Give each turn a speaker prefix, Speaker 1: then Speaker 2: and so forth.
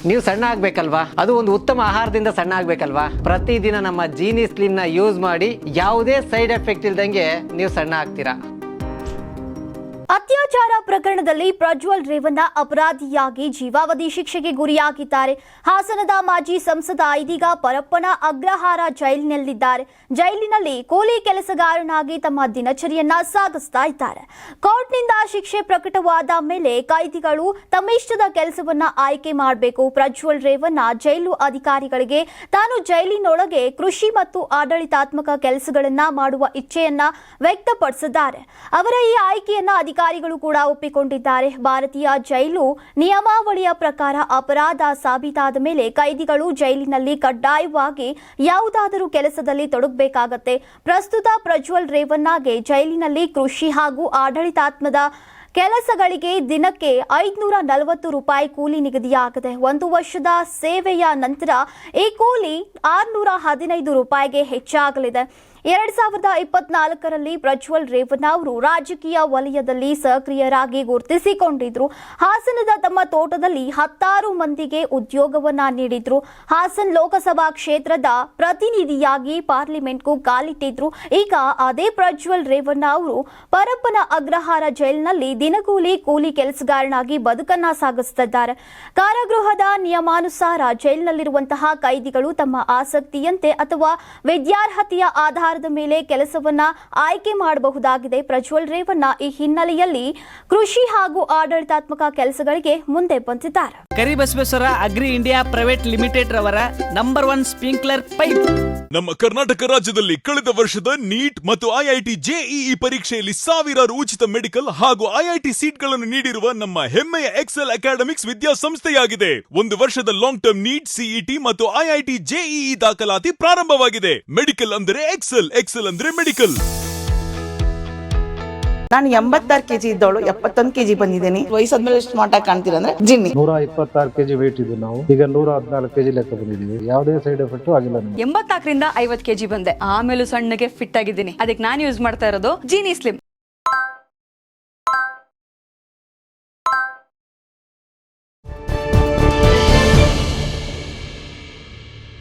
Speaker 1: ನೀವು ಸಣ್ಣ ಆಗ್ಬೇಕಲ್ವಾ, ಅದು ಒಂದು ಉತ್ತಮ ಆಹಾರದಿಂದ ಸಣ್ಣ ಆಗ್ಬೇಕಲ್ವಾ. ಪ್ರತಿದಿನ ನಮ್ಮ ಜೀನಿ ಸ್ಲಿಮ್ ನ ಯೂಸ್ ಮಾಡಿ ಯಾವುದೇ ಸೈಡ್ ಎಫೆಕ್ಟ್ ಇಲ್ದಂಗೆ ನೀವು ಸಣ್ಣ ಆಗ್ತೀರಾ.
Speaker 2: ಅತ್ಯಾಚಾರ ಪ್ರಕರಣದಲ್ಲಿ ಪ್ರಜ್ವಲ್ ರೇವಣ್ಣ ಅಪರಾಧಿಯಾಗಿ ಜೀವಾವಧಿ ಶಿಕ್ಷೆಗೆ ಗುರಿಯಾಗಿದ್ದಾರೆ. ಹಾಸನದ ಮಾಜಿ ಸಂಸದ ಇದೀಗ ಪರಪ್ಪನ ಅಗ್ರಹಾರ ಜೈಲಿನಲ್ಲಿದ್ದಾರೆ. ಜೈಲಿನಲ್ಲಿ ಕೂಲಿ ಕೆಲಸಗಾರನಾಗಿ ತಮ್ಮ ದಿನಚರಿಯನ್ನ ಸಾಗಿಸ್ತಾ ಇದ್ದಾರೆ. ಕೋರ್ಟ್ನಿಂದ ಶಿಕ್ಷೆ ಪ್ರಕಟವಾದ ಮೇಲೆ ಕೈದಿಗಳು ತಮ್ಮ ಇಷ್ಟದ ಕೆಲಸವನ್ನ ಆಯ್ಕೆ ಮಾಡಬೇಕು. ಪ್ರಜ್ವಲ್ ರೇವಣ್ಣ ಜೈಲು ಅಧಿಕಾರಿಗಳಿಗೆ ತಾನು ಜೈಲಿನೊಳಗೆ ಕೃಷಿ ಮತ್ತು ಆಡಳಿತಾತ್ಮಕ ಕೆಲಸಗಳನ್ನ ಮಾಡುವ ಇಚ್ಛೆಯನ್ನ ವ್ಯಕ್ತಪಡಿಸಿದ್ದಾರೆ. ಅವರ ಈ ಆಯ್ಕೆಯನ್ನ ಅಧಿಕಾರಿಗಳು ಕೂಡ ಒಪ್ಪಿಕೊಂಡಿದ್ದಾರೆ. ಭಾರತೀಯ ಜೈಲು ನಿಯಮಾವಳಿಯ ಪ್ರಕಾರ ಅಪರಾಧ ಸಾಬೀತಾದ ಮೇಲೆ ಕೈದಿಗಳು ಜೈಲಿನಲ್ಲಿ ಕಡ್ಡಾಯವಾಗಿ ಯಾವುದಾದರೂ ಕೆಲಸದಲ್ಲಿ ತೊಡಗಬೇಕಾಗತ್ತೆ. ಪ್ರಸ್ತುತ ಪ್ರಜ್ವಲ್ ರೇವಣ್ಣಗೆ ಜೈಲಿನಲ್ಲಿ ಕೃಷಿ ಹಾಗೂ ಆಡಳಿತಾತ್ಮಕ ಕೆಲಸಗಳಿಗೆ ದಿನಕ್ಕೆ 540 ರೂಪಾಯಿ ಕೂಲಿ ನಿಗದಿಯಾಗಿದೆ. 1 ವರ್ಷದ ಸೇವೆಯ ನಂತರ ಈ ಕೂಲಿ 615 ರೂಪಾಯಿಗೆ ಹೆಚ್ಚಾಗಲಿದೆ. 2024ರಲ್ಲಿ ಪ್ರಜ್ವಲ್ ರೇವಣ್ಣ ಅವರು ರಾಜಕೀಯ ವಲಯದಲ್ಲಿ ಸಕ್ರಿಯರಾಗಿ ಗುರುತಿಸಿಕೊಂಡಿದ್ರು. ಹಾಸನದ ತಮ್ಮ ತೋಟದಲ್ಲಿ 10 ಮಂದಿಗೆ ಉದ್ಯೋಗವನ್ನ ನೀಡಿದ್ರು. ಹಾಸನ್ ಲೋಕಸಭಾ ಕ್ಷೇತ್ರದ ಪ್ರತಿನಿಧಿಯಾಗಿ ಪಾರ್ಲಿಮೆಂಟ್ಗೂ ಕಾಲಿಟ್ಟಿದ್ರು. ಈಗ ಅದೇ ಪ್ರಜ್ವಲ್ ರೇವಣ್ಣ ಅವರು ಪರಪ್ಪನ ಅಗ್ರಹಾರ ಜೈಲಿನಲ್ಲಿ ದಿನಗೂಲಿ ಕೂಲಿ ಕೆಲಸಗಾರನಾಗಿ ಬದುಕನ್ನ ಸಾಗಿಸುತ್ತಿದ್ದಾರೆ. ಕಾರಾಗೃಹದ ನಿಯಮಾನುಸಾರ ಜೈಲಿನಲ್ಲಿರುವಂತಹ ಕೈದಿಗಳು ತಮ್ಮ ಆಸಕ್ತಿಯಂತೆ ಅಥವಾ ವಿದ್ಯಾರ್ಹತೆಯ ಆಧಾರದ ಮೇಲೆ ಕೆಲಸವನ್ನ ಆಯ್ಕೆ ಮಾಡಬಹುದಾಗಿದೆ. ಪ್ರಜ್ವಲ್ ರೇವಣ್ಣ ಈ ಹಿನ್ನೆಲೆಯಲ್ಲಿ ಕೃಷಿ ಹಾಗೂ ಆಡಳಿತಾತ್ಮಕ ಕೆಲಸಗಳಿಗೆ ಮುಂದೆ ಬಂದಿದ್ದಾರೆ.
Speaker 3: Karibasaveshwara agri India private limited ರವರ ನಂಬರ್ 1 ಸ್ಪ್ರಿಂಕ್ಲರ್ ಪೈಪ್.
Speaker 4: ನಮ್ಮ ಕರ್ನಾಟಕ ರಾಜ್ಯದಲ್ಲಿ ಕಳೆದ ವರ್ಷದ ನೀಟ್ ಮತ್ತು ಐಐಟಿ ಜೆಇಇ ಪರೀಕ್ಷೆಯಲ್ಲಿ ಸಾವಿರಾರು ಉಚಿತ ಮೆಡಿಕಲ್ ಹಾಗೂ ಐಐಟಿ ಸೀಟ್ಗಳನ್ನು ನೀಡಿರುವ ನಮ್ಮ ಹೆಮ್ಮೆಯ ಎಕ್ಸೆಲ್ ಅಕಾಡೆಮಿಕ್ಸ್ ವಿದ್ಯಾಸಂಸ್ಥೆಯಾಗಿದೆ. 1 ವರ್ಷದ ಲಾಂಗ್ ಟರ್ಮ್ ನೀಟ್, ಸಿಇಟಿ ಮತ್ತು ಐಐಟಿ ಜೆಇಇ ದಾಖಲಾತಿ ಪ್ರಾರಂಭವಾಗಿದೆ. ಮೆಡಿಕಲ್ ಅಂದರೆ ಎಕ್ಸೆಲ್, ಎಕ್ಸೆಲ್ ಅಂದ್ರೆ ಮೆಡಿಕಲ್.
Speaker 5: ನಾನು 86 kg ಇದ್ದವಳು 71 kg ಬಂದಿದ್ದೀನಿ. ವಯಸ್ಸಾದ್ಮೇಲೆ ಸ್ಮಾರ್ಟ್ ಆಗಿ ಕಾಣ್ತೀರ ಅಂದ್ರೆ ಜಿನ್ನಿ.
Speaker 6: 126 kg ವೇಟ್ ಇದೆ. ನಾವು ಈಗ 114 kg ಲೆಕ್ಕ ಬಂದಿದ್ದೀವಿ. ಯಾವುದೇ ಸೈಡ್ ಎಫೆಕ್ಟ್ ಆಗಿಲ್ಲ.
Speaker 7: 84ರಿಂದ 50 kg ಬಂದೆ. ಆಮೇಲೆ ಸಣ್ಣಗೆ ಫಿಟ್ ಆಗಿದ್ದೀನಿ. ಅದಕ್ಕೆ ನಾನು ಯೂಸ್ ಮಾಡ್ತಾ ಇರೋದು ಜೀನಿ ಸ್ಲಿಮ್.